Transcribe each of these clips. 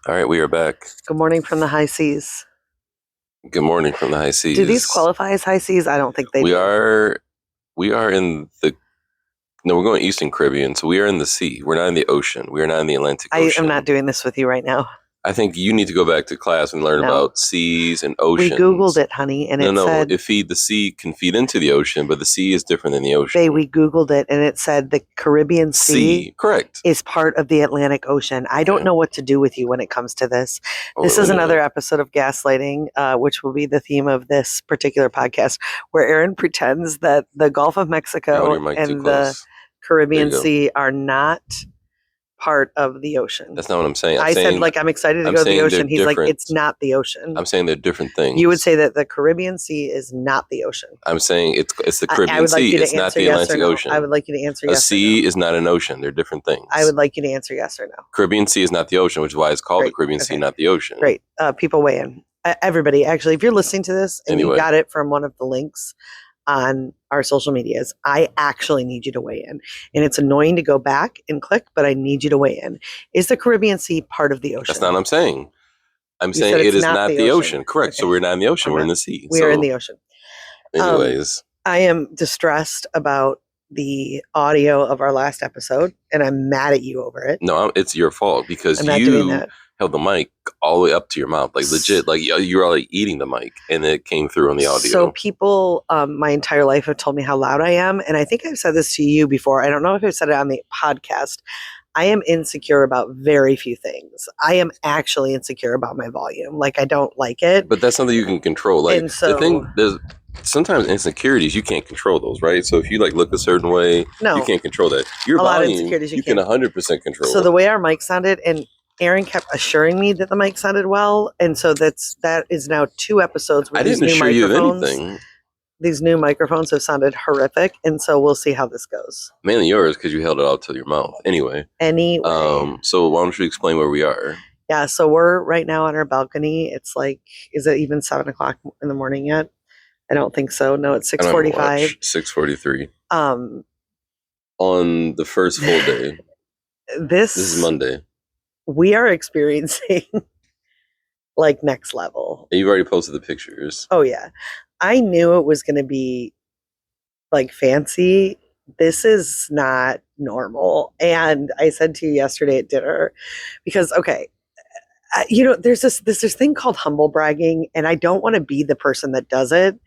All right, we are back. Good morning from the high seas. Good morning from the high seas. Do these qualify as high seas? I don't think they we do. We are in the. No, we're going Eastern Caribbean, so we are in the sea. We're not in the ocean. We are not in the Atlantic Ocean. I am not doing this with you right now. I think you need to go back to class and learn about seas and oceans. We Googled it, honey, and said the sea can feed into the ocean, but the sea is different than the ocean. we Googled it, and it said the Caribbean Sea correct, is part of the Atlantic Ocean. I don't know what to do with you when it comes to this. This is another episode of Gaslighting, which will be the theme of this particular podcast, where Aaron pretends that the Gulf of Mexico and the Caribbean Sea are not part of the ocean. That's not what I'm saying. I said, I'm excited to go to the ocean. He's like, it's not the ocean. I'm saying they're different things. You would say that the Caribbean Sea is not the ocean. I'm saying it's the Caribbean Sea. It's not the Atlantic Ocean. I would like you to answer yes or no. A sea is not an ocean. They're different things. I would like you to answer yes or no. Caribbean Sea is not the ocean, which is why it's called the Caribbean Sea, not the ocean. Great. People weigh in. Everybody, actually, if you're listening to this and you got it from one of the links on our social medias, I actually need you to weigh in. And it's annoying to go back and click, but I need you to weigh in. Is the Caribbean Sea part of the ocean? That's not what I'm saying. I'm saying it is not the ocean. Correct. Okay. So we're not in the ocean. We're in the sea. We're in the ocean. Anyways. I am distressed about the audio of our last episode, and I'm mad at you over it. No, it's your fault because you held the mic all the way up to your mouth, like legit, like you were like eating the mic, and it came through on the audio. So people, my entire life have told me how loud I am, and I think I've said this to you before. I don't know if I've said it on the podcast. I am insecure about very few things. I am actually insecure about my volume. Like, I don't like it. But that's something you can control. Like, the thing, there's sometimes insecurities, you can't control those, right? So if you like look a certain way, you can't control that. Your volume, you can 100% control. So the way our mic sounded, and Aaron kept assuring me that the mic sounded well, and so that is now 2 episodes with these new microphones. These new microphones have sounded horrific, and so we'll see how this goes. Mainly yours, because you held it out to your mouth. Anyway. So why don't you explain where we are? Yeah, so we're right now on our balcony. It's like, is it even 7 o'clock in the morning yet? I don't think so. No, it's 6:45. 6:43. On the first full day. This is Monday. We are experiencing like next level. You've already posted the pictures. Oh yeah. I knew it was going to be like fancy. This is not normal. And I said to you yesterday at dinner, because, there's this thing called humble bragging, and I don't want to be the person that does it,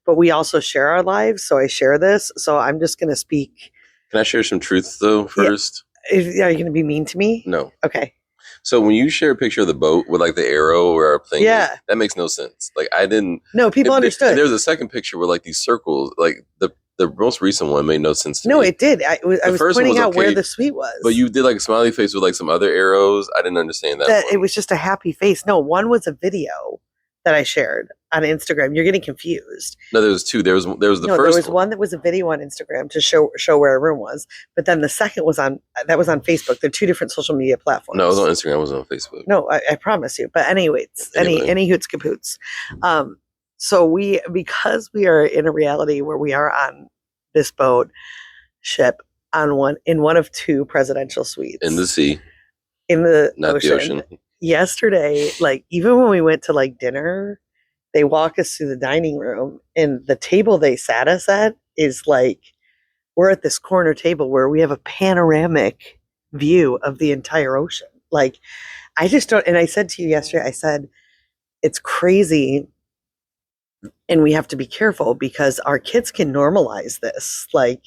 but we also share our lives. So I share this. So I'm just going to speak. Can I share some truth though first? Yeah. Are you going to be mean to me? No. Okay. So when you share a picture of the boat with like the arrow or a thing, that makes no sense. Like I didn't. No, people understood. There's a second picture with like these circles. Like the most recent one made no sense to me. No, it did. I was pointing out where the suite was. But you did like a smiley face with like some other arrows. I didn't understand that. It was just a happy face. No, one was a video that I shared on Instagram. You're getting confused. No, there was 2. There was the first. There was one that was a video on Instagram to show where our room was, but then the second was on Facebook. They're 2 different social media platforms. No, it was on Instagram. It was on Facebook. No, I promise you. But anyways, any hoots capoots. So because we are in a reality where we are on this boat ship in one of 2 presidential suites in the sea, in the ocean. Yesterday, like even when we went to like dinner, they walk us through the dining room, and the table they sat us at is like, we're at this corner table where we have a panoramic view of the entire ocean. Like, I just don't, and I said to you yesterday, I said, it's crazy. And we have to be careful because our kids can normalize this. Like,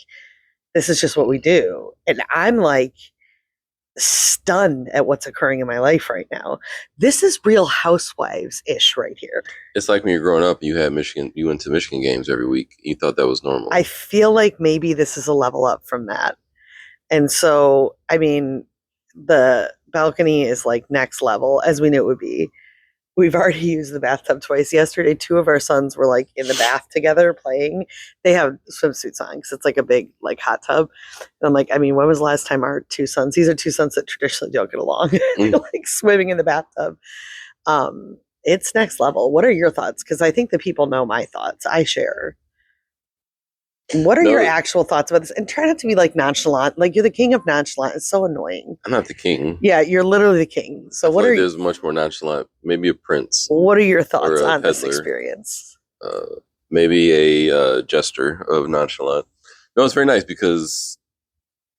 this is just what we do. And I'm like, stunned at what's occurring in my life right now. This is Real Housewives-ish right here. It's like when you're growing up, you went to Michigan games every week. You thought that was normal. I feel like maybe this is a level up from that. And so, I mean, the balcony is like next level, as we knew it would be. We've already used the bathtub twice. Yesterday, 2 of our sons were like in the bath together playing. They have swimsuits on because it's like a big like hot tub. And I'm like, I mean, when was the last time our 2 sons, these are 2 sons that traditionally don't get along, like swimming in the bathtub. It's next level. What are your thoughts? Because I think the people know my thoughts. I share. What are your actual thoughts about this? And try not to be like nonchalant. Like you're the king of nonchalant. It's so annoying. I'm not the king. Yeah, you're literally the king. So what are there's much more nonchalant. Maybe a prince. What are your thoughts on this experience? Maybe a jester of nonchalant. No, it's very nice because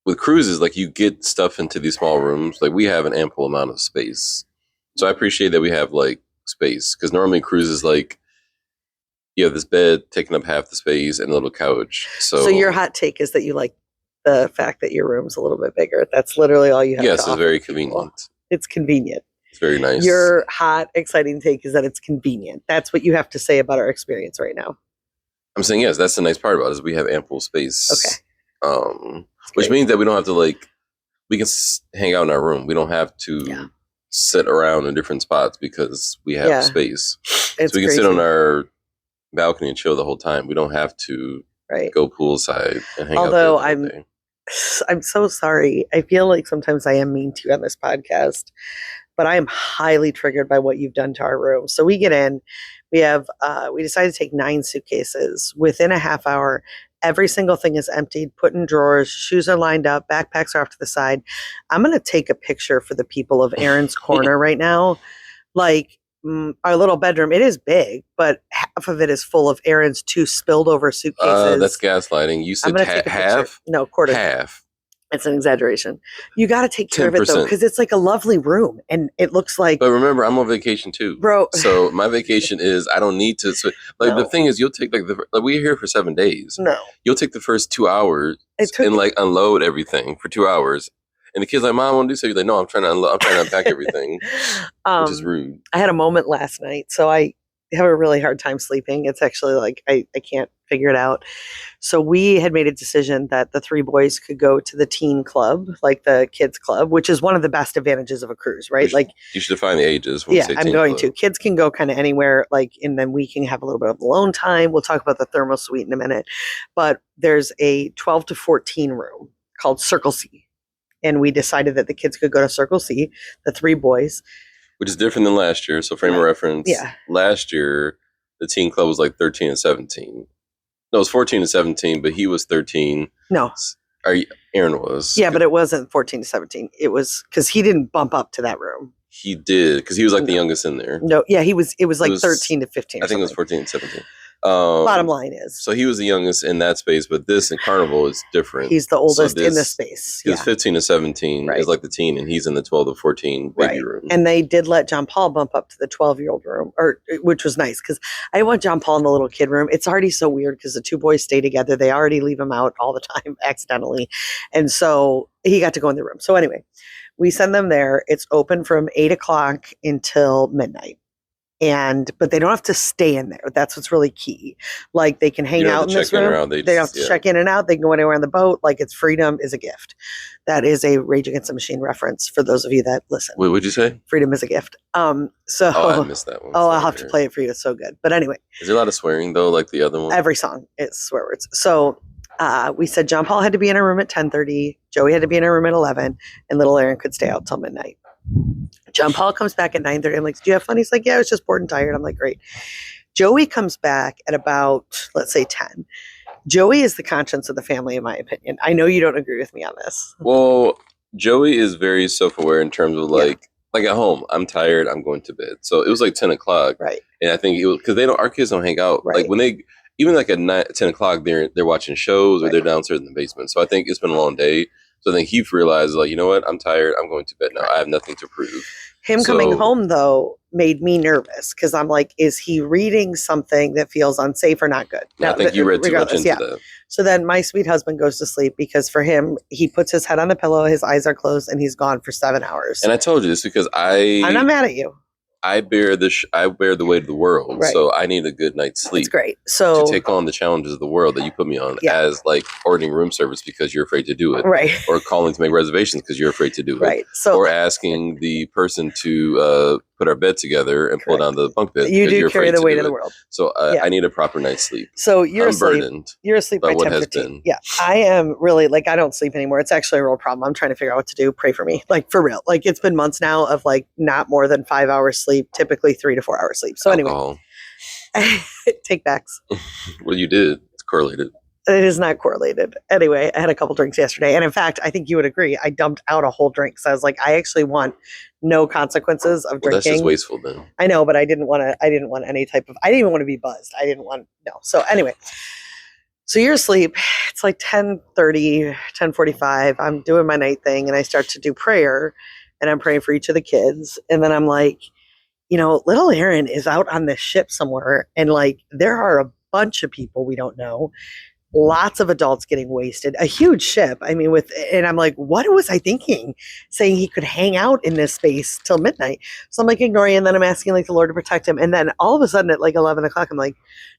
with cruises, like you get stuff into these small rooms. Like we have an ample amount of space. So I appreciate that we have like space because normally cruises like you have this bed taking up half the space and a little couch. So your hot take is that you like the fact that your room's a little bit bigger. That's literally all you have. Yes, it's very convenient. It's convenient. It's very nice. Your hot, exciting take is that it's convenient. That's what you have to say about our experience right now. I'm saying yes. That's the nice part about it is we have ample space. Okay. Which means that we don't have to we can hang out in our room. We don't have to sit around in different spots because we have space. So we can sit on our balcony and chill the whole time. We don't have to go poolside and hang out. Although I'm so sorry. I feel like sometimes I am mean to you on this podcast, but I am highly triggered by what you've done to our room. So we get in, we decided to take 9 suitcases. Within a half hour, every single thing is emptied, put in drawers, shoes are lined up, backpacks are off to the side. I'm going to take a picture for the people of Aaron's Corner right now. Like our little bedroom, it is big, but half of it is full of Aaron's 2 spilled over suitcases. That's gaslighting. You said half? No, quarter. Half. It's an exaggeration. You got to take care of it though, because it's like a lovely room and it looks like. But remember, I'm on vacation too, bro. So my vacation is I don't need to. The thing is, you'll take we're here for 7 days. No, you'll take the first 2 hours and unload everything for 2 hours. And the kid's like, "Mom, I want to do so." You're like, "No, I'm trying to unload. I'm trying to unpack everything," which is rude. I had a moment last night, so I have a really hard time sleeping. It's actually like I can't figure it out. So we had made a decision that the 3 boys could go to the teen club, like the kids club, which is one of the best advantages of a cruise, right? You should define the ages. When I'm going to. Kids can go kind of anywhere, and then we can have a little bit of alone time. We'll talk about the thermal suite in a minute. But there's a 12 to 14 room called Circle C. And we decided that the kids could go to Circle C, the 3 boys. Which is different than last year. So frame of reference. Yeah. Last year, the teen club was like 13 and 17. No, it was 14 and 17, but he was 13. No. Aaron was. Yeah, but it wasn't 14 to 17. It was because he didn't bump up to that room. He did, because he was like the youngest in there. No, yeah, it was like 13 to 15. I think it was 14 and 17. Bottom line is. So he was the youngest in that space, but this in Carnival is different. He's the oldest in the space. He's 15 to 17 is like the teen, and he's in the 12 to 14 baby room. And they did let John Paul bump up to the 12-year-old room, which was nice because I didn't want John Paul in the little kid room. It's already so weird because the 2 boys stay together. They already leave him out all the time accidentally. And so he got to go in the room. So anyway, we send them there. It's open from 8 o'clock until midnight. But they don't have to stay in there. That's what's really key. Like they can hang out in this room. They don't have to check in and out. They can go anywhere on the boat. Like it's freedom is a gift. That is a Rage Against the Machine reference for those of you that listen. Wait, what'd you say? Freedom is a gift. I missed that one. I'll have to play it for you. It's so good. But anyway. Is there a lot of swearing though, like the other one? Every song is swear words. So we said John Paul had to be in a room at 10:30. Joey had to be in a room at 11, and little Aaron could stay out till midnight. John Paul comes back at 9:30. I'm like, "Do you have fun?" He's like, "Yeah, I was just bored and tired." I'm like, "Great." Joey comes back at about, let's say, 10. Joey is the conscience of the family, in my opinion. I know you don't agree with me on this. Well, Joey is very self-aware in terms of like at home, I'm tired, I'm going to bed. So it was like 10 o'clock. Right. And I think it was because our kids don't hang out. Right. Like when even like at 10 o'clock, they're watching shows or they're downstairs in the basement. So I think it's been a long day. So I think he realized, like, you know what? I'm tired. I'm going to bed now. I have nothing to prove. Him coming home, though, made me nervous because I'm like, is he reading something that feels unsafe or not good? I think you read too much into that. So then my sweet husband goes to sleep because for him, he puts his head on the pillow, his eyes are closed, and he's gone for 7 hours. And I told you this because I'm not mad at you. I bear the weight of the world, right. So I need a good night's sleep. That's great. So to take on the challenges of the world that you put me on, as like ordering room service because you're afraid to do it, right? Or calling to make reservations because you're afraid to do it, right? So or asking the person to put our bed together and pull down the bunk bed. You do carry the weight of the world. So I need a proper night's sleep. So you're asleep. Burdened. You're asleep by 10:15. Yeah, I am really I don't sleep anymore. It's actually a real problem. I'm trying to figure out what to do. Pray for me, like for real. Like it's been months now of like not more than 5 hours sleep, typically 3 to 4 hours sleep. So Alcohol. Anyway, take backs. Well, you did. It's correlated. It is not correlated. Anyway, I had a couple drinks yesterday. And in fact, I think you would agree. I dumped out a whole drink. So I was like, I actually want no consequences of Well, that's just drinking. wasteful then. I know, but I didn't want any type of, I didn't even want to be buzzed. I didn't want, no. So anyway, so you're asleep. It's like 10:30, 10:45. I'm doing my night thing and I start to do prayer and I'm praying for each of the kids. And then I'm like, little Aaron is out on this ship somewhere. And like, there are a bunch of people we don't know. Lots of adults getting wasted, a huge ship. I mean, and I'm like, what was I thinking? Saying he could hang out in this space till midnight. So I'm like ignoring, and then I'm asking like the Lord to protect him. And then all of a sudden at like 11 o'clock, I'm like,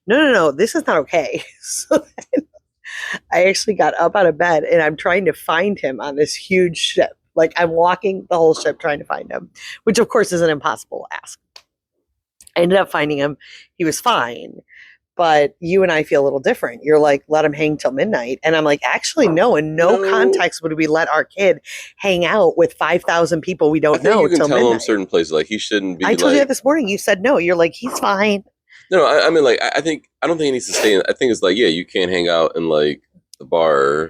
no, this is not okay. So then I actually got up out of bed and I'm trying to find him on this huge ship. Like I'm walking the whole ship trying to find him, which of course is an impossible ask. I ended up finding him. He was fine. But you and I feel a little different. You're like, let him hang till midnight. And I'm like, actually, no. In no context would we let our kid hang out with 5,000 people we don't know you can till tell midnight. him certain places, like he shouldn't be. I told you that this morning. You said no. You're like, he's fine. No, I mean, like, I don't think he needs to stay in. I think it's like, yeah, you can't hang out in like the bar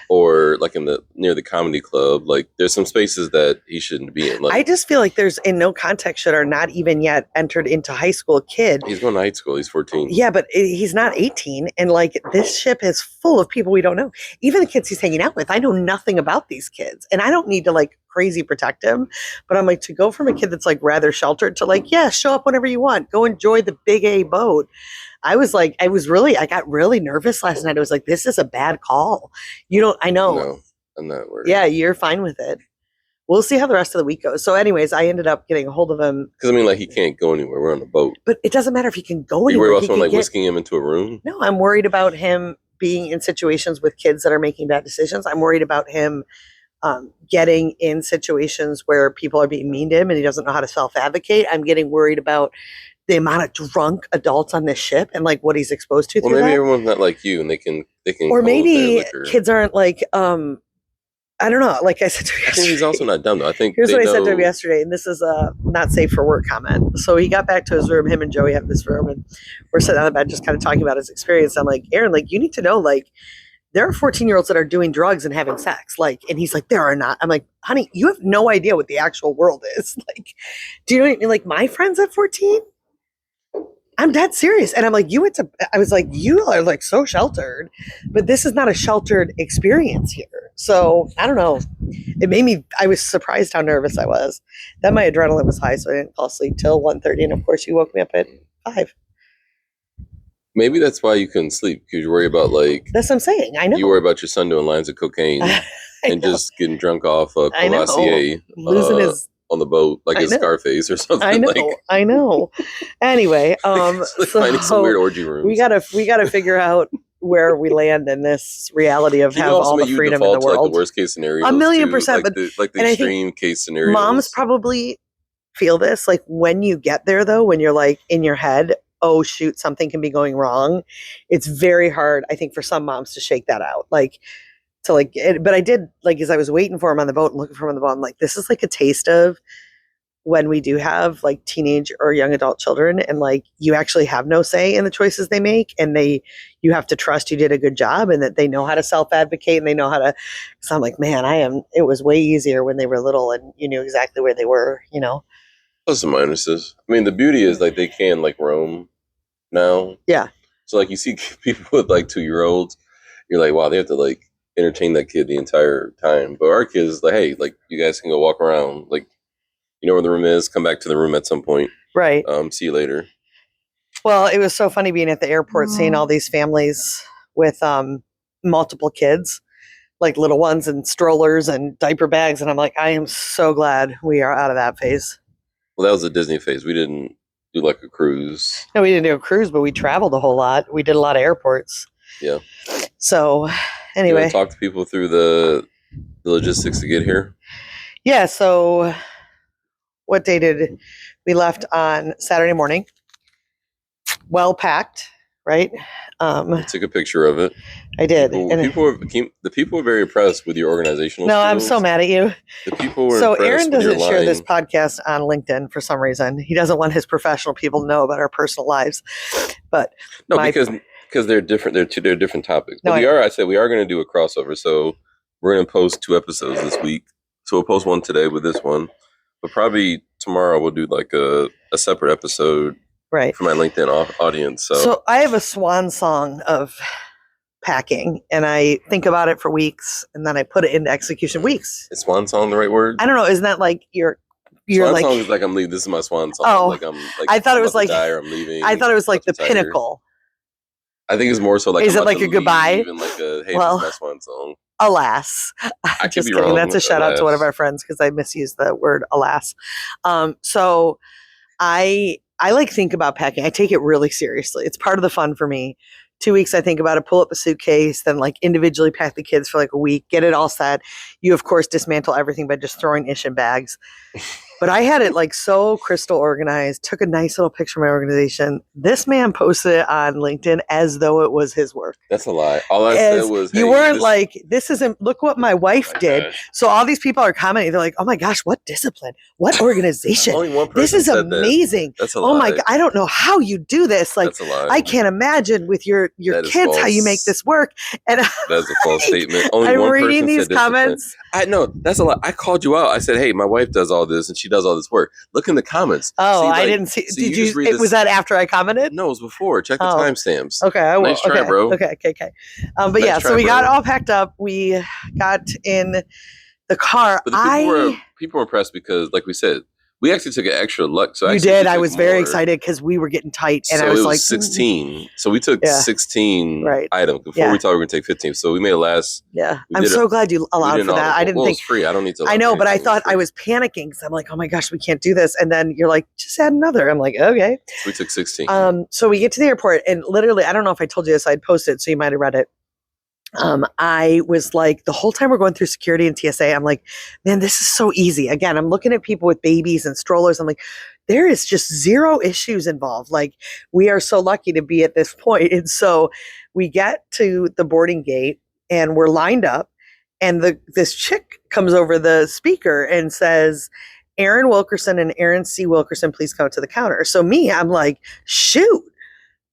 or like near the comedy club. Like there's some spaces that he shouldn't be in. Like, I just feel like there's in no context should are not even yet entered into high school kid. He's going to high school. He's 14. Yeah, but he's not 18. And like this ship is full of people we don't know. Even the kids he's hanging out with. I know nothing about these kids. And I don't need to like crazy protect him. But I'm like, to go from a kid that's like rather sheltered to like, yeah, show up whenever you want. Go enjoy the big A boat. I got really nervous last night. I was like, this is a bad call. I know. No, I'm not worried. Yeah, you're fine with it. We'll see how the rest of the week goes. So anyways, I ended up getting a hold of him. Because I mean, like he can't go anywhere. We're on a boat. But it doesn't matter if he can go Are you anywhere. worried about someone like whisking him into a room? No, I'm worried about him being in situations with kids that are making bad decisions. I'm worried about him getting in situations where people are being mean to him and he doesn't know how to self-advocate. I'm getting worried about the amount of drunk adults on this ship and like what he's exposed to. Well, maybe everyone's not like you, and they can. Or maybe kids aren't like. I don't know. Like I said to him yesterday, I think he's also not dumb though. I think here's what I said to him yesterday, and this is a not safe for work comment. So he got back to his room. Him and Joey have this room, and we're sitting on the bed just kind of talking about his experience. I'm like, Aaron, like you need to know, like there are 14-year-olds that are doing drugs and having sex. Like, and he's like, there are not. I'm like, honey, you have no idea what the actual world is. Like, do you know what I mean? Like my friends at 14. I'm dead serious. And I'm like, I was like, you are like so sheltered, but this is not a sheltered experience here. So I don't know. I was surprised how nervous I was. Then my adrenaline was high, so I didn't fall asleep till 1:30. And of course you woke me up at 5. Maybe that's why you couldn't sleep, because you worry about like. That's what I'm saying. I know. You worry about your son doing lines of cocaine and just getting drunk off a Courvoisier. Losing his. On the boat, like a Scarface or something. I know. Anyway, like so finding some weird orgy rooms. We gotta figure out where we land in this reality of have all the freedom in the world. Like the worst case scenario. 1,000,000%, but the extreme case scenario. Moms probably feel this. Like when you get there, though, when you're like in your head, oh shoot, something can be going wrong. It's very hard, I think, for some moms to shake that out. But I did, like, as I was waiting for him on the boat and looking for him on the boat, I'm like, this is like a taste of when we do have like teenage or young adult children and like you actually have no say in the choices they make and you have to trust you did a good job and that they know how to self-advocate and they know how to. So I'm like, man, it was way easier when they were little and you knew exactly where they were, Plus and minuses. I mean, the beauty is like they can like roam now. Yeah. So like you see people with like 2-year-olds, you're like, wow, they have to like entertain that kid the entire time. But our kids, like, hey, like you guys can go walk around, like you know where the room is, come back to the room at some point. Right. See you later. Well, it was so funny being at the airport, seeing all these families with multiple kids, like little ones and strollers and diaper bags. And I'm like, I am so glad we are out of that phase. Well, that was the Disney phase. We didn't do like a cruise. No, we didn't do a cruise, but we traveled a whole lot. We did a lot of airports. Yeah. So anyway. Talk to people through the logistics to get here. Yeah. So what day did we left on Saturday morning? Well packed, right? I took a picture of it. I did. The people were very impressed with your organizational skills. I'm so mad at you. The people were so impressed. Aaron doesn't share this podcast on LinkedIn for some reason. He doesn't want his professional people to know about our personal lives. But because because they're different. They're different topics. No, But I- I said we are going to do a crossover. So we're going to post 2 episodes this week. So we'll post one today with this one, but probably tomorrow we'll do like a separate episode Right. for my LinkedIn audience. So I have a swan song of packing, and I think about it for weeks, and then I put it into execution weeks. is swan song the right word? I don't know. Isn't that like you're Swan like? song is like I'm leaving. This is my swan song. Oh, like I'm. Like, I thought it I'm was about to like- die or I'm leaving. I thought it was like the about to retire. pinnacle. I think it's more so like Is I'm it about like to a goodbye? leave and like a hey, Well, this is my swan song. Alas, could just be kidding. wrong, That's a shout out to one of alas. our friends because I misused the word alas. So I like think about packing. I take it really seriously. It's part of the fun for me. 2 weeks I think about it, pull up a suitcase, then like individually pack the kids for like a week, get it all set. You of course dismantle everything by just throwing ish in bags. But I had it like so crystal organized, took a nice little picture of my organization. This man posted it on LinkedIn as though it was his work. That's a lie. All I As said was you hey, weren't this- like, this isn't, look what my wife Oh my did. gosh. So all these people are commenting. They're like, oh my gosh, what discipline, what organization. Only one person This is said that. amazing. That's a Oh my lie. God, I don't know how you do this. Like, That's a lie. I can't imagine with your That is kids how you make false. this work. And That's a false statement. Only I'm one reading person these said discipline. comments. I know that's a lot. I called you out. I said, "Hey, my wife does all this, and she does all this work. Look in the comments." Oh, See, I like- didn't see. see, Did you you? just read It this- was that after I commented? No, it was before. Check the Oh. timestamps. Okay, I will. Nice try, okay, bro. Okay. But Nice yeah, try, so we got bro. all packed up. We got in the car. But the people were impressed because, like we said, we actually took an extra luck. So You actually did. we I took was very more. excited because we were getting tight, and so I was it like, was 16. So we took Yeah. 16 Right. items before Yeah. we thought we were going to take 15. So we made a last. yeah. we I'm did so glad you we allowed did for an that. I audible. didn't Well, think. it's free. I don't need to. I know, but I thought I was panicking because I'm like, oh my gosh, we can't do this. And then you're like, just add another. I'm like, okay. We took 16. So we get to the airport, and literally, I don't know if I told you this. I'd posted, so you might have read it. I was like, the whole time we're going through security and TSA, I'm like, man, this is so easy. Again, I'm looking at people with babies and strollers. I'm like, there is just zero issues involved. Like, we are so lucky to be at this point. And so we get to the boarding gate, and we're lined up, and this chick comes over the speaker and says, Aaron Wilkerson and Aaron C. Wilkerson, please come to the counter. So I'm like, shoot.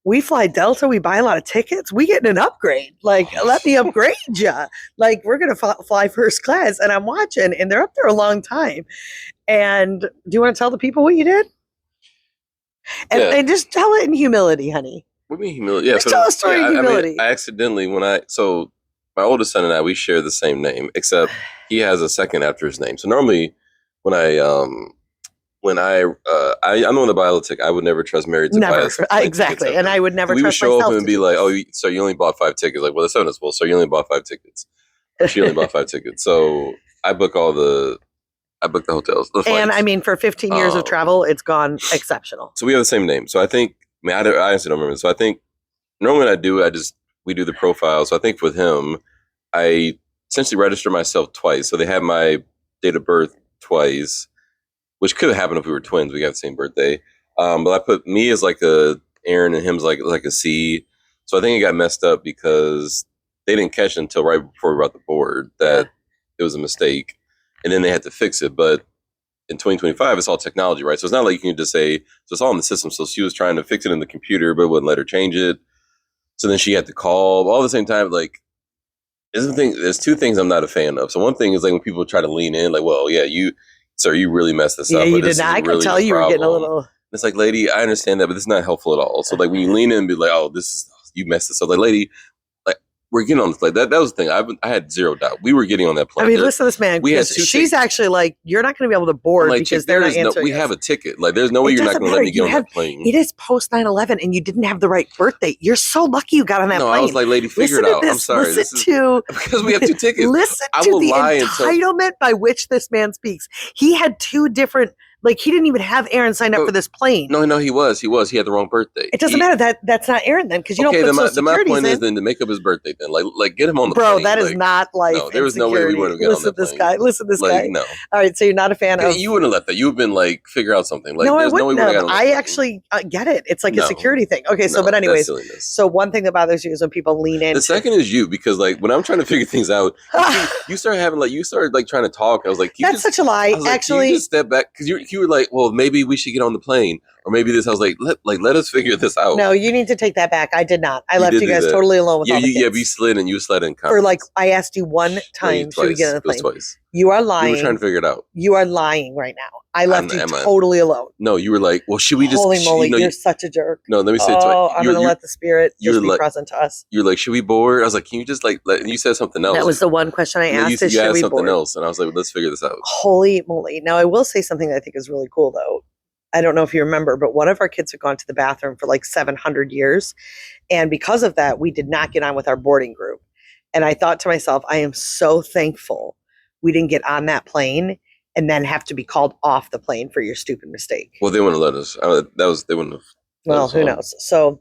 We fly Delta. We buy a lot of tickets. We getting an upgrade. Like, let me upgrade you. Like, we're gonna fly first class. And I'm watching, and they're up there a long time. And do you want to tell the people what you did? And, Yeah. and just tell it in humility, honey. What do you mean humility? Yeah, Just tell a story of humility. I accidentally so my oldest son and I, we share the same name, except he has a second after his name. So normally when I'm on the biologic, I would never trust Mary to buy Never. us a plane Exactly. ticket, And I would never we would trust show up myself and to be do like, this. "Oh, so you only bought 5 tickets?" Like, well, the 7 is full, so you only bought 5 tickets. She only bought 5 tickets. So I book the hotels. The And flights. I mean, for 15 years of Um, travel, it's gone exceptional. So we have the same name. So I think, I honestly don't remember. So I think normally when we do the profile. So I think with him, I essentially register myself twice. So they have my date of birth twice, which could have happened if we were twins. We got the same birthday. But I put me as like a Aaron and him's like a C. So I think it got messed up because they didn't catch it until right before we brought the board that it was a mistake. And then they had to fix it. But in 2025, it's all technology, right? So it's not like you can just say, so it's all in the system. So she was trying to fix it in the computer, but wouldn't let her change it. So then she had to call all at the same time. Like, there's 2 things I'm not a fan of. So one thing is like when people try to lean in, like, well, yeah, you really messed this Yeah, up. you but did this not. is I could really tell the you were getting a problem. little. It's like, lady, I understand that, but this is not helpful at all. So like when you lean in and be like, oh, you messed this up. Like, lady, like we're getting on the plane. That was the thing. I had zero doubt. We were getting on that plane. I mean, There- listen to this man. we had Because 2 she's actually like, you're not going to be able to board I'm like, because chick, they're there not is no, answering. we us. have a ticket. Like, there's no way It you're not doesn't going to let matter. me get You on have- that plane. It is post 9/11, and you didn't have the right birth date. You're so lucky you got on that No, plane. I was like, lady, figure listen it to out. this. I'm sorry. This Listen is to because we have 2 tickets. listen I to will the lie until- entitlement by which this man speaks. He had 2 different. Like, he didn't even have Aaron signed up But- for this plane. No, he was. He had the wrong birthday. It doesn't matter. That's not Aaron then, because you Okay, don't put then social my securities point is in. then to make up his birthday then. Like get him on the Bro, plane. that is like, not life. no, there was and no way we security. would've got on Listen that to this plane. guy. Listen to this like guy. no. All right, so you're not a fan of. You wouldn't have let that. You would have been like, figure out something. Like no, I there's no way wouldn't we would have have. got on that I plane. actually get it. It's like a No. security thing. Okay, so No, but that's anyways, silliness. so one thing that bothers you is when people lean in. The second is you, because like when I'm trying to figure things out, you started trying to talk. I was like, That's such a lie. I was like, can Actually, you just step back because you were like, well, maybe we should get on the plane, or maybe this. I was like, let us figure this out. No, you need to take that back. I did not. I You left did you do guys that. totally alone with Yeah, all the you kids. slid and you slid in For like, confidence. I asked you one No, time, should we get on the It was plane? twice. You are We lying. were trying to figure it out. You are lying right now. I left you am I? totally alone. No, you were like, well, should we just? Holy moly, you know, you're such a jerk. no, let me say it Oh, twice. I'm going to let the spirit you're just be like- present to us. You're like, should we board? I was like, can you just like let? And you said something else. That was the one question I And then asked is, you should asked we something board? else, and I was like, let's figure this out. Holy moly. Now, I will say something that I think is really cool, though. I don't know if you remember, but one of our kids had gone to the bathroom for like 700 years. And because of that, we did not get on with our boarding group. And I thought to myself, I am so thankful we didn't get on that plane and then have to be called off the plane for your stupid mistake. Well, they wouldn't let us. They wouldn't have. Well, who knows? So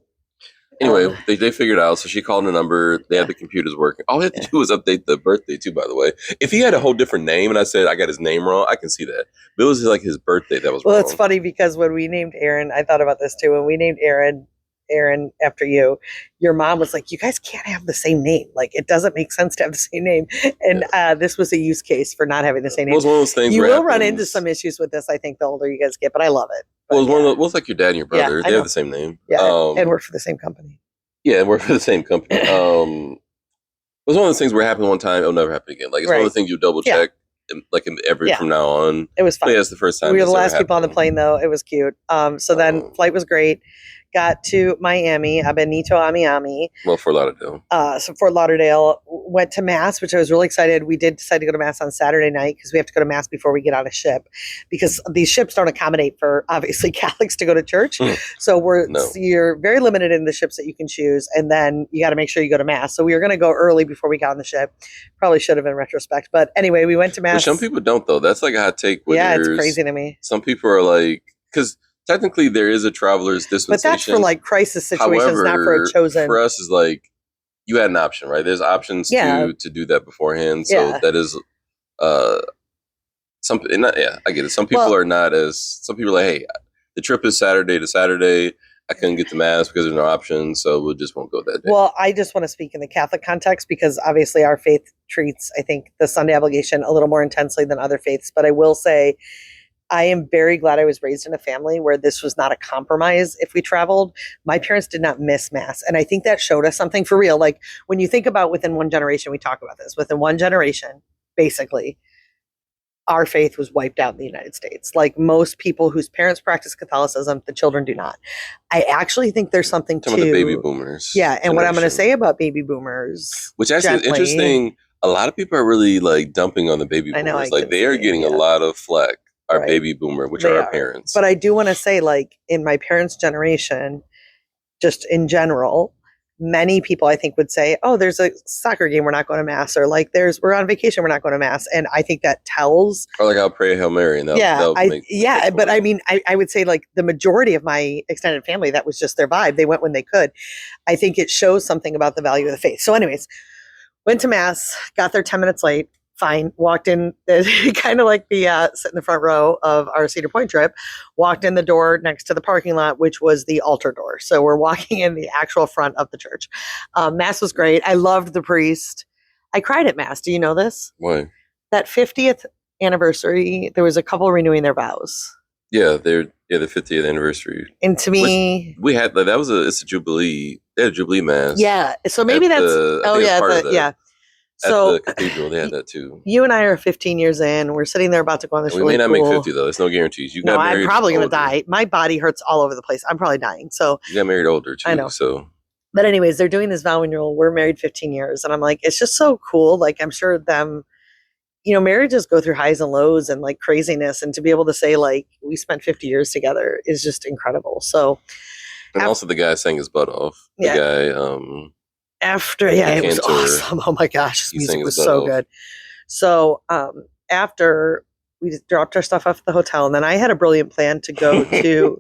Anyway, they figured it out. So she called a number. They had the computers working. All they had to do was update the birthday too. By the way, if he had a whole different name and I said I got his name wrong, I can see that. But it was like his birthday that was well, wrong. it's funny because when we named Aaron, I thought about this too. When we named Aaron after you, your mom was like, you guys can't have the same name. Like, it doesn't make sense to have the same name. And this was a use case for not having the same It name. was one of those things. You where will it run happens. into some issues with this, I think, the older you guys get, but I love it. Well, But it was one of the, well, it's like your dad and your brother. I They know. have the same name. and work for the same company. Yeah, and we're for the same company. It was one of those things where it happened one time, it'll never happen again. Like it's one of Right. the things you double check, like in every Yeah. from now on. It was But fun. yeah, it's the first time. We were it's the ever last people on the happened. plane, though. It was cute. So then Oh. flight was great. Got to Miami, Benito Amiami. Well, Fort Lauderdale. So Fort Lauderdale, went to Mass, which I was really excited. We did decide to go to Mass on Saturday night because we have to go to Mass before we get on a ship because these ships don't accommodate for obviously Catholics to go to church. So No. you're very limited in the ships that you can choose. And then you got to make sure you go to Mass. So we were going to go early before we got on the ship. Probably should have in retrospect. But anyway, we went to But Mass. some people don't though. That's like a hot take. Where Yeah, it's there's- crazy to me. Some people are like, because technically there is a traveler's But dispensation. that's for like crisis situations, However, not for a chosen. For us, is like you had an option, right? There's options Yeah. to do that beforehand. So Yeah. that is some. Not, yeah, I get it. Some people Well- are not as. Some people are like, hey, the trip is Saturday to Saturday. I couldn't get to Mass because there's no option, so we just won't go that day. Well, I just want to speak in the Catholic context because obviously our faith treats, I think, the Sunday obligation a little more intensely than other faiths. But I will say, I am very glad I was raised in a family where this was not a compromise if we traveled. My parents did not miss Mass. And I think that showed us something for real. Like when you think about within one generation, we talk about this, within one generation, basically, our faith was wiped out in the United States. Like most people whose parents practice Catholicism, the children do not. I actually think there's something Some to of the baby boomers. yeah, and what I'm going to generation. say about baby boomers, Which actually is gently. interesting. A lot of people are really like dumping on the baby I boomers. know, I Like can they are see, getting a yeah. lot of flack. Our Right. baby boomer, which They are are. our parents. but I do want to say, like in my parents' generation, just in general, many people I think would say, "Oh, there's a soccer game, we're not going to Mass," or like we're on vacation, we're not going to Mass, and I think that tells. or like I'll pray a Hail Mary and that'll But I mean, I would say like the majority of my extended family, that was just their vibe. They went when they could. I think it shows something about the value of the faith. So, anyways, went to Mass, got there 10 minutes late. Fine. Walked in, kind of like the sit in the front row of our Cedar Point trip. Walked in the door next to the parking lot, which was the altar door. So we're walking in the actual front of the church. Mass was great. I loved the priest. I cried at Mass. Do you know this? Why? That 50th anniversary, there was a couple renewing their vows. Yeah, the 50th anniversary. And to me, We had like, it's a jubilee. They had a jubilee mass. yeah. So maybe at that's, the- I think it's part of that. yeah. At So the cathedral, they had that too. you and I are 15 years in. We're sitting there about to go on this We really may not cool. make 50 though. There's no guarantees. You No, got I'm married probably going to older. die. My body hurts all over the place. I'm probably dying. So, You got married older too. I know. So but anyways, they're doing this vow renewal. We're married 15 years. And I'm like, it's just so cool. Like, I'm sure marriages go through highs and lows and like craziness. And to be able to say, like, we spent 50 years together is just incredible. So, and Af- also the guy sang his butt off. The Yeah. guy, after, it was Cantor, awesome. Oh my gosh, his he music sang was his so butt off. good. So, after we just dropped our stuff off at the hotel, and then I had a brilliant plan to go to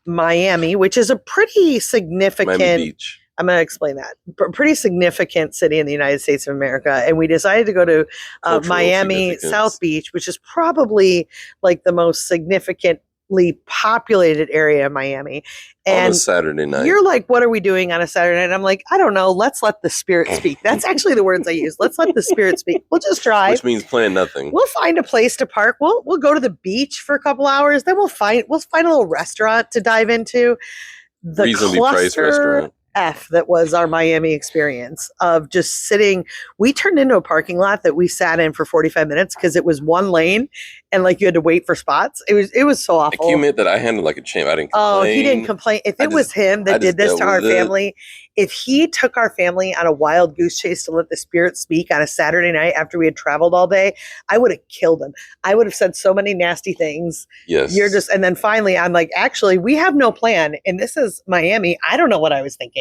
Miami, which is a pretty significant. Miami Beach. I'm going to explain that. Pretty significant city in the United States of America. And we decided to go to Cultural Miami significance. South Beach, which is probably like the most significant populated area in Miami. On And a Saturday night. you're like, what are we doing on a Saturday night? And I'm like, I don't know. Let's let the spirit speak. That's actually the words I use. Let's let the spirit speak. We'll just drive. Which means plan nothing. We'll find a place to park. We'll go to the beach for a couple hours. Then we'll find a little restaurant to dive into. The Reasonably priced restaurant. F that was our Miami experience of just sitting. We turned into a parking lot that we sat in for 45 minutes because it was one lane and like you had to wait for spots. It was so awful. Can you admit that I handled like a champ? I didn't complain. Oh, he didn't complain. If it was him that did this to our family, if he took our family on a wild goose chase to let the spirit speak on a Saturday night after we had traveled all day, I would have killed him. I would have said so many nasty things. Yes. And then finally I'm like, actually, we have no plan. And this is Miami. I don't know what I was thinking.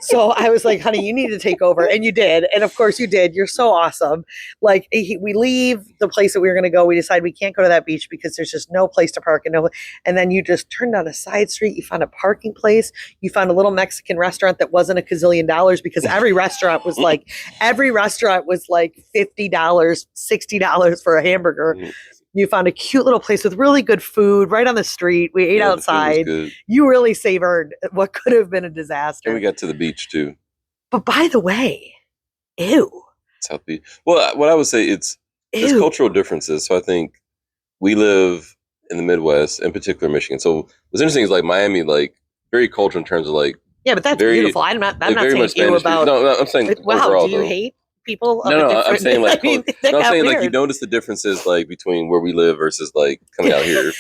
So I was like, honey, you need to take over. And you did. And of course you did. You're so awesome. Like we leave the place that we were going to go. We decide we can't go to that beach because there's just no place to park. And then you just turned down a side street. You found a parking place. You found a little Mexican restaurant that wasn't $1 gazillion because every restaurant was like $50, $60 for a hamburger. You found a cute little place with really good food right on the street. We ate outside. You really savored what could have been a disaster. And we got to the beach too. But by the way, ew. South Beach. Well, what I would say there's cultural differences. So I think we live in the Midwest, in particular Michigan. So what's interesting is like Miami, like very cultural in terms of like. Yeah, but that's beautiful. I'm not saying you about. No, I'm saying overall. Do you hate people? No, I'm saying like. I'm saying weird. like you notice the differences like between where we live versus like coming out here.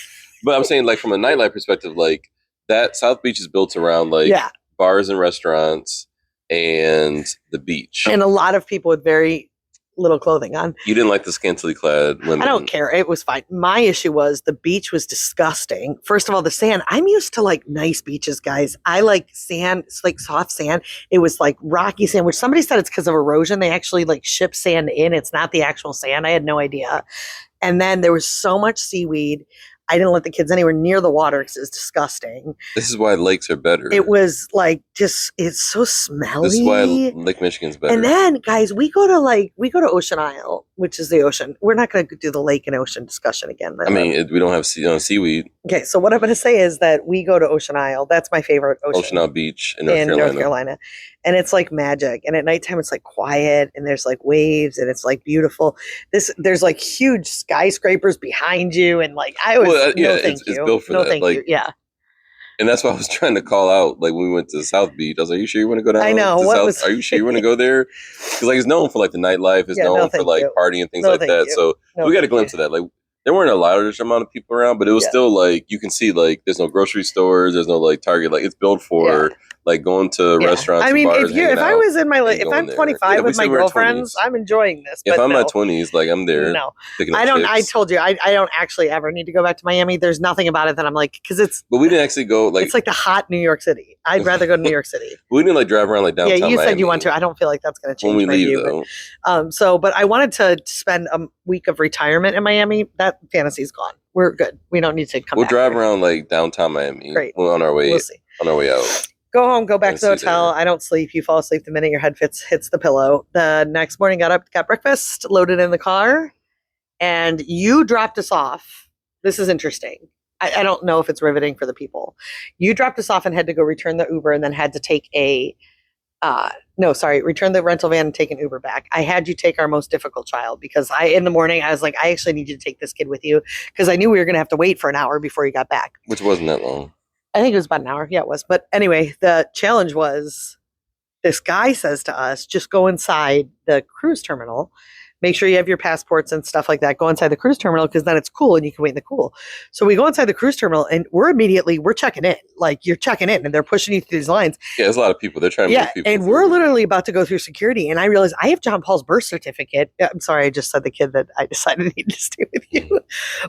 But I'm saying like from a nightlife perspective, like that South Beach is built around like bars and restaurants and the beach, and a lot of people with very little clothing on. You didn't like the scantily clad women. I don't care. It was fine. My issue was the beach was disgusting. First of all, the sand. I'm used to like nice beaches, guys. I like sand. It's like soft sand. It was like rocky sand, which somebody said it's because of erosion. They actually like ship sand in. It's not the actual sand. I had no idea. And then there was so much seaweed. I didn't let the kids anywhere near the water because it's disgusting. This is why lakes are better. It was like it's so smelly. This is why Lake Michigan's better. And then, guys, we go to Ocean Isle, which is the ocean. We're not going to do the lake and ocean discussion again. I mean, we don't have seaweed. Okay, so what I'm going to say is that we go to Ocean Isle. That's my favorite ocean. Ocean Isle Beach in North Carolina. And it's like magic. And at nighttime, it's like quiet and there's like waves and it's like beautiful. There's like huge skyscrapers behind you. And like, I was, it's built for that. Thank you. Yeah. And that's why I was trying to call out, like when we went to South Beach, I was like, "You sure you want to go down? I know. Are you sure you want to go there?" Because like it's known for like the nightlife, it's known for like partying and things like that. So we got a glimpse of that. Like there weren't a large amount of people around, but it was still like you can see like there's no grocery stores, there's no like Target. Like it's built for like going to restaurants. I mean, bars, if I was in my if I'm 25 with my girlfriends, I'm enjoying this. If I'm in my 20s, like I'm there. No, I don't. Chips. I told you, I don't actually ever need to go back to Miami. There's nothing about it that I'm like because it's. But we didn't actually go like. It's like the hot New York City. I'd rather go to New York City. We didn't like drive around like downtown. Yeah, you Miami. said you want to. I don't feel like that's going to change when we my leave, view. But, but I wanted to spend a week of retirement in Miami. That fantasy's gone. We're good. We don't need to come. We'll drive around like downtown Miami. Great. We're on our way. We'll see. On our way out. Go home, go back to the hotel. I don't sleep. You fall asleep the minute your head hits the pillow. The next morning, got up, got breakfast, loaded in the car, and you dropped us off. This is interesting. I don't know if it's riveting for the people. You dropped us off and had to go return the Uber and then had to take return the rental van and take an Uber back. I had you take our most difficult child because in the morning, I was like, I actually need you to take this kid with you because I knew we were going to have to wait for an hour before you got back. Which wasn't that long. I think it was about an hour. Yeah, it was. But anyway, the challenge was this guy says to us, just go inside the cruise terminal. Make sure you have your passports and stuff like that. Go inside the cruise terminal because then it's cool and you can wait in the cool. So we go inside the cruise terminal and we're checking in. Like you're checking in and they're pushing you through these lines. Yeah, there's a lot of people. They're trying to move people. And we're literally about to go through security. And I realized I have John Paul's birth certificate. I'm sorry, I just said the kid that I decided I need to stay with you.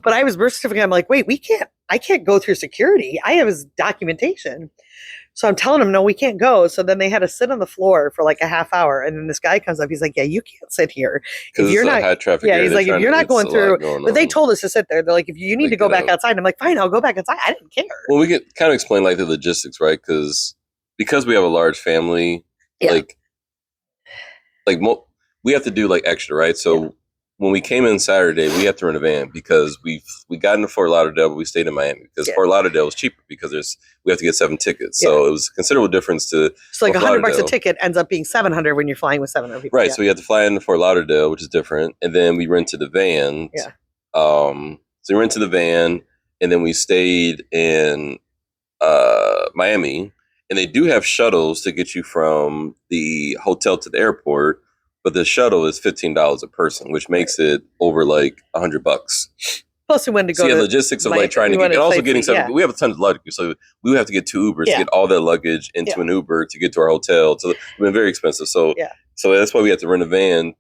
But I have his birth certificate. I'm like, wait, I can't go through security. I have his documentation. So I'm telling them, no, we can't go. So then they had to sit on the floor for like a half hour. And then this guy comes up. He's like, yeah, you can't sit here. If you're not, high traffic he's like, if you're not going through, but they told us to sit there. They're like, if you need to go back outside. I'm like, fine, I'll go back outside. I didn't care. Well, we could kind of explain like the logistics, right? Because we have a large family, we have to do like extra, right? So when we came in Saturday, we had to rent a van because we got into Fort Lauderdale, but we stayed in Miami because Fort Lauderdale was cheaper because we have to get 7 tickets. So it was a considerable difference to. So like $100 a ticket ends up being $700 when you're flying with 700 people. Right. So we had to fly into Fort Lauderdale, which is different, and then we rented a van. Yeah. So we rented the van, and then we stayed in Miami, and they do have shuttles to get you from the hotel to the airport. But the shuttle is $15 a person, which makes it over like $100. Plus, we wanted to go. So logistics of like trying to get, and also getting stuff. Yeah. We have a ton of luggage, so we would have to get 2 Ubers to get all that luggage into an Uber to get to our hotel. So it's been very expensive. So that's why we had to rent a van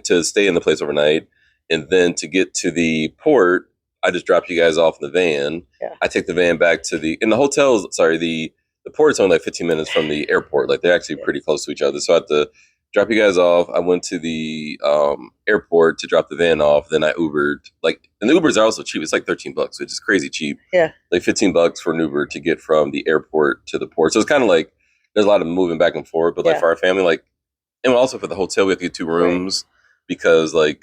to stay in the place overnight, and then to get to the port, I just dropped you guys off in the van. Yeah. I take the van back to the hotels. Sorry, the port's only like 15 minutes from the airport. Like they're actually pretty close to each other. So I had to drop you guys off. I went to the airport to drop the van off. Then I Ubered. And the Ubers are also cheap. It's like $13, which is crazy cheap. Yeah. Like $15 for an Uber to get from the airport to the port. So it's kind of like there's a lot of moving back and forth. But like for our family, like, and also for the hotel, we have to get 2 rooms because like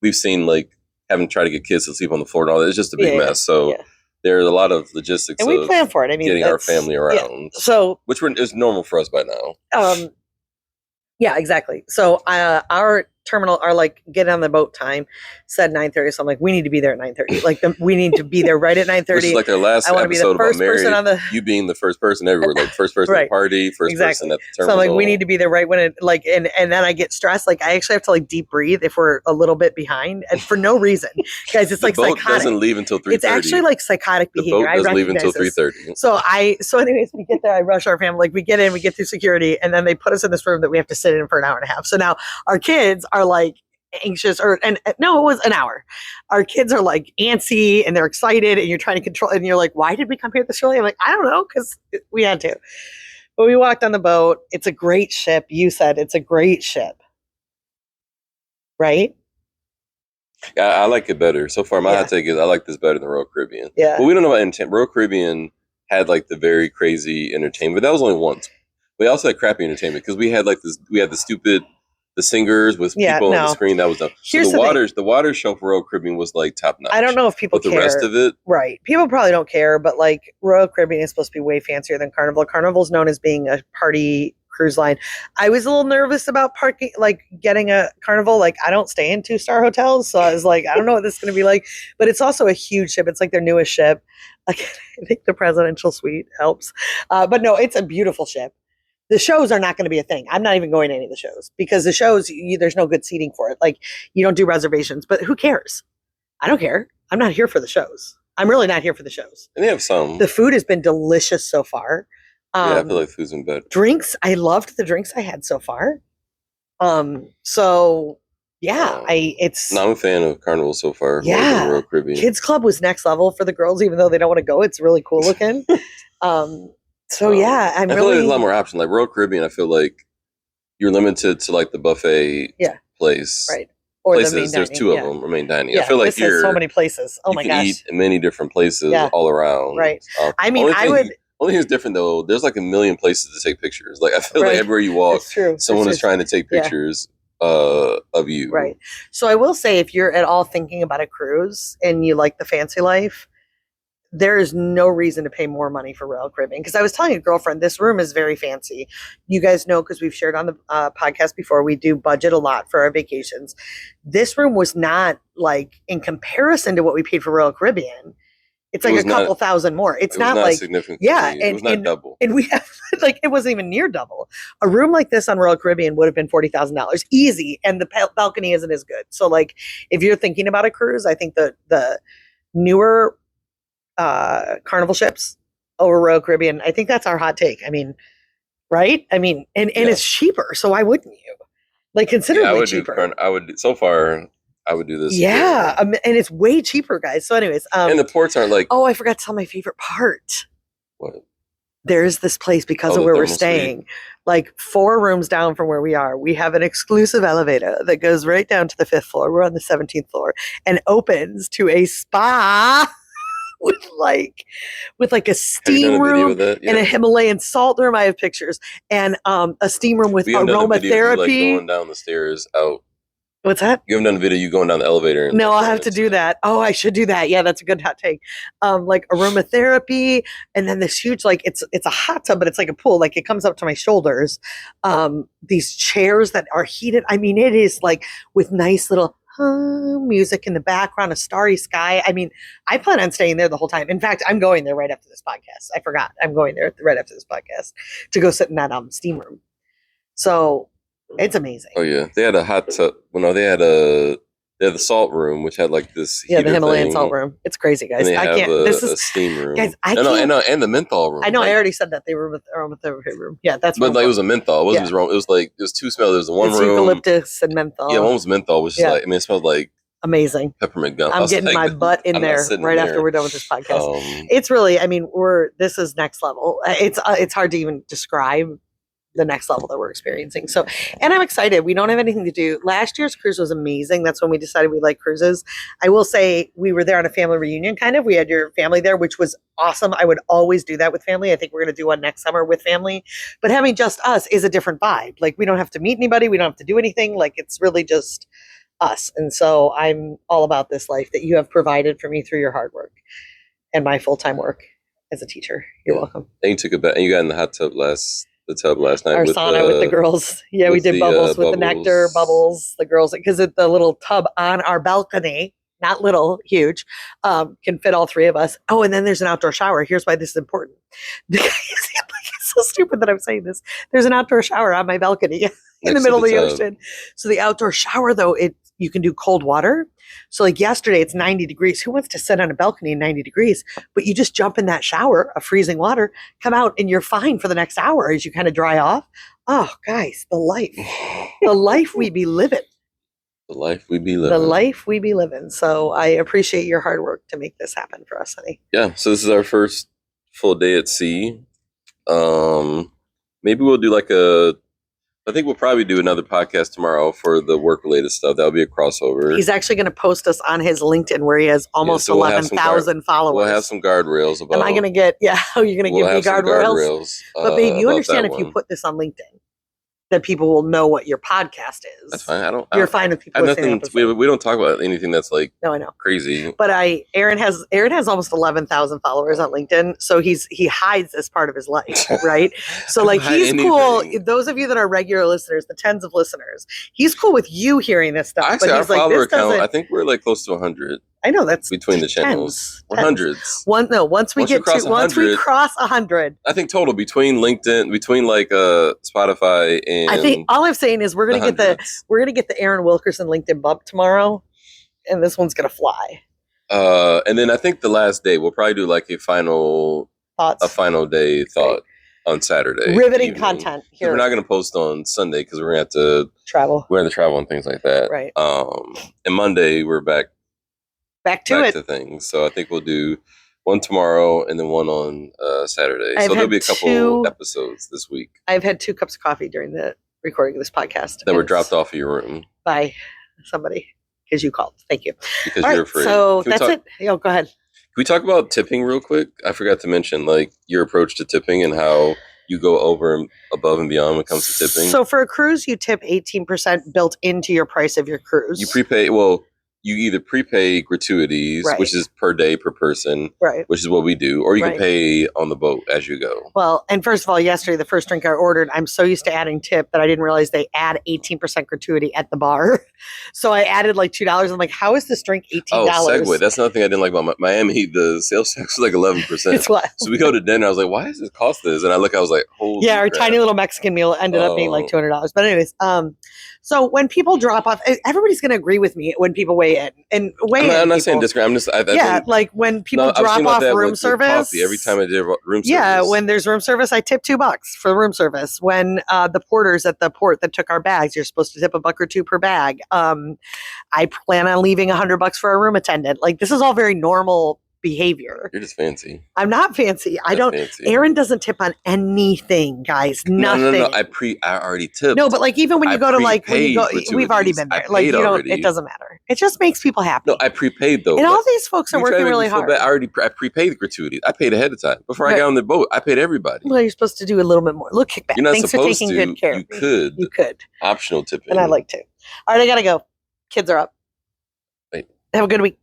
we've seen like having tried to get kids to sleep on the floor and all that. It's just a big mess. So there's a lot of logistics. And we plan for it. I mean, getting our family around. So which is normal for us by now. Yeah, exactly. So our terminal, our like get on the boat time said 9:30. So I'm like, we need to be there at 9:30. Like we need to be there right at 9:30. Which is like our last I want to be the first person on the. You being the first person everywhere, like first person at the party, first person at the terminal. So I'm like, we need to be there right when it like, and then I get stressed. Like I actually have to like deep breathe if we're a little bit behind, and for no reason, guys. It's like boat psychotic. Doesn't leave until 3:30. It's actually like psychotic behavior. The boat doesn't leave until 3:30. So anyways, we get there. I rush our family. Like we get in, we get through security, and then they put us in this room that we have to sit in for an hour and a half. So now our kids are like anxious no, it was an hour. Our kids are like antsy and they're excited and you're trying to control and you're like, why did we come here this early? I'm like, I don't know, because we had to. But we walked on the boat. It's a great ship. You said it's a great ship. Right? Yeah, I like it better. So far, my hot take is I like this better than Royal Caribbean. Yeah. But we don't know about entertainment. Royal Caribbean had like the very crazy entertainment, but that was only once. We also had crappy entertainment because we had like this, we had the singers with people on the screen. That was dumb. So the water show for Royal Caribbean was like top notch. I don't know if people care. But the rest of it, right? People probably don't care. But like Royal Caribbean is supposed to be way fancier than Carnival. Carnival is known as being a party cruise line. I was a little nervous about parking, like getting a Carnival. Like I don't stay in 2-star hotels, so I was like, I don't know what this is going to be like. But it's also a huge ship. It's like their newest ship. Like I think the presidential suite helps. But no, it's a beautiful ship. The shows are not going to be a thing. I'm not even going to any of the shows because the shows, there's no good seating for it. Like you don't do reservations, but who cares? I don't care. I'm not here for the shows. I'm really not here for the shows. And they have some. The food has been delicious so far. Yeah, I feel like food's been better. Drinks. I loved the drinks I had so far. So yeah, I'm a fan of Carnival so far. Yeah. Royal Caribbean. Kids Club was next level for the girls, even though they don't want to go. It's really cool looking. So yeah, I feel like there's a lot more options. Like Royal Caribbean, I feel like you're limited to like the buffet place. Right. Or places. The main there's dining, 2 of them, or main dining. I feel like here so many places. Oh my gosh. You can eat in many different places all around. Right. I mean, only thing is different though. There's like a million places to take pictures. Like I feel like everywhere you walk, someone is trying to take pictures of you. Right. So I will say, if you're at all thinking about a cruise and you like the fancy life, there is no reason to pay more money for Royal Caribbean. Because I was telling a girlfriend, this room is very fancy. You guys know, because we've shared on the podcast before, we do budget a lot for our vacations. This room was not like, in comparison to what we paid for Royal Caribbean, it's like a couple thousand more. It's not like, significant. It was not double. And we have like, it wasn't even near double. A room like this on Royal Caribbean would have been $40,000 easy. And the balcony isn't as good. So like, if you're thinking about a cruise, I think the newer Carnival ships over Royal Caribbean, I think that's our hot take. I mean, right? I mean, and it's cheaper, so why wouldn't you? Like considerably cheaper. I would do this. Yeah, and it's way cheaper, guys. So anyways, and the ports aren't like. Oh, I forgot to tell my favorite part. What? There's this place because of where we're staying, like 4 rooms down from where we are. We have an exclusive elevator that goes right down to the 5th floor. We're on the 17th floor and opens to a spa. With like a steam room and a Himalayan salt room. I have pictures and a steam room with aromatherapy. Going down the stairs out What's that? You haven't done a video you going down the elevator. And No, I'll have to do that. Oh, I should do that. Yeah, that's a good hot take. Like aromatherapy, and then this huge, like it's a hot tub, but it's like a pool. Like it comes up to my shoulders. These chairs that are heated. I mean, it is like with nice little music in the background, a starry sky. I mean, I plan on staying there the whole time. In fact, I'm going there right after this podcast. I forgot. I'm going there right after this podcast to go sit in that steam room. So it's amazing. Oh yeah, they had a hot tub. Well, no, they had the salt room, which had like this. Yeah, the Himalayan thing. salt room. It's crazy, guys. And they I have can't. This is a steam room. Guys, I no, can't. No, and the menthol room. I know. Like, I already said that they were with aromatherapy room. Yeah, that's. But like it was a menthol. It wasn't Yeah. wrong. It was like it was two smells. There was the one It's room. eucalyptus and menthol. Yeah, one was menthol, which is Yeah. like I mean, it smelled like amazing. peppermint gum. I'm getting my butt in I'm there right there. after we're done with this podcast. Um, It's really. I mean, this is next level. It's hard to even describe the next level that we're experiencing. So, and I'm excited. We don't have anything to do. Last year's cruise was amazing. That's when we decided we like cruises. I will say we were there on a family reunion kind of. We had your family there, which was awesome. I would always do that with family. I think we're going to do one next summer with family. But having just us is a different vibe. Like we don't have to meet anybody. We don't have to do anything. Like it's really just us. And so I'm all about this life that you have provided for me through your hard work and my full-time work as a teacher. You're welcome. and you took a bath. And you got in the hot tub last night. Our sauna with the girls. Yeah, we with did the, bubbles with the bubbles. nectar bubbles. The girls, because the little tub on our balcony, not little, huge, can fit all three of us. Oh, and then there's an outdoor shower. Here's why this is important. It's so stupid that I'm saying this. There's an outdoor shower on my balcony in the middle of the ocean. So the outdoor shower, though, you can do cold water. So like yesterday, it's 90 degrees. Who wants to sit on a balcony in 90 degrees? But you just jump in that shower of freezing water, come out, and you're fine for the next hour as you kind of dry off. Oh, guys, the life we be living. The life we be living. The life we be living. So I appreciate your hard work to make this happen for us, honey. Yeah. So this is our first full day at sea. Maybe we'll do I think we'll probably do another podcast tomorrow for the work-related stuff. That'll be a crossover. He's actually going to post us on his LinkedIn where he has almost so we'll have 11,000 followers. We'll have some guardrails about. Am I going to get? Yeah, you're going to we'll give me have some guardrails. But babe, you about understand that if you one. put this on LinkedIn, that people will know what your podcast is. That's fine. You're fine with people listening. We don't talk about anything that's like No, I know. crazy. But Aaron has almost 11,000 followers on LinkedIn, so he hides this part of his life, right? So like hide he's cool. anything. Those of you that are regular listeners, the tens of listeners, he's cool with you hearing this stuff. Actually, but our he's like, follower this count, doesn't. I think we're like close to 100 I know that's between the tens, channels. We're tens. hundreds. Once we cross 100, I think total between LinkedIn, between like Spotify and I think all I'm saying is we're gonna get the Aaron Wilkerson LinkedIn bump tomorrow, and this one's gonna fly. and then I think the last day we'll probably do like a final day thought on Saturday. Riveting evening. content here. We're not going to post on Sunday because we're going to have to travel. We're going to travel and things like that. Right. And Monday we're back to things. So I think we'll do one tomorrow and then one on Saturday. So there'll be a couple episodes this week. I've had 2 cups of coffee during the recording of this podcast that were dropped off of your room by somebody because you called. Thank you. Because all you're right, afraid. So that's it. Yo, go ahead. Can we talk about tipping real quick? I forgot to mention like your approach to tipping and how you go over and above and beyond when it comes to tipping. So for a cruise, you tip 18% built into your price of your cruise. You prepay. Well, you either prepay gratuities, Right. which is per day per person, right. which is what we do, or you Right. can pay on the boat as you go. Well, and first of all, yesterday, the first drink I ordered, I'm so used to adding tip that I didn't realize they add 18% gratuity at the bar. So I added like $2. I'm like, how is this drink $18? Oh, segue. That's another thing I didn't like about Miami. The sales tax was like 11%. It's what? So we go to dinner. I was like, why does this cost this? And I look, I was like, holy Yeah, our crap. tiny little Mexican meal ended up being like Oh. $200. But anyways, so when people drop off, everybody's going to agree with me when people weigh in. And I'm not saying disagree. I'm just, I think, like when people no, I was drop thinking about off that room with service. coffee. Every time I did room service. Yeah, when there's room service, I tip $2 for the room service. When the porters at the port that took our bags, you're supposed to tip $1 or $2 per bag. I plan on leaving $100 for a room attendant. Like this is all very normal behavior. You're just fancy. I'm not fancy. I That's don't. fancy. Aaron doesn't tip on anything, guys. Nothing. No. I already tipped. No, but like even when you I go to like when you go, prepaid we've already been gratuities. there. Like you don't. already. It doesn't matter. It just makes people happy. No, I prepaid though. and but all these folks are you try to working make me really feel hard. bad. I prepaid the gratuity. I paid ahead of time before I Right. got on the boat. I paid everybody. Well, you're supposed to do a little bit more. Look, kickback. You're not Thanks for supposed taking to. good care. You of me. could. You could. Optional tipping. And I like to. All right, I gotta go. Kids are up. Right. Have a good week.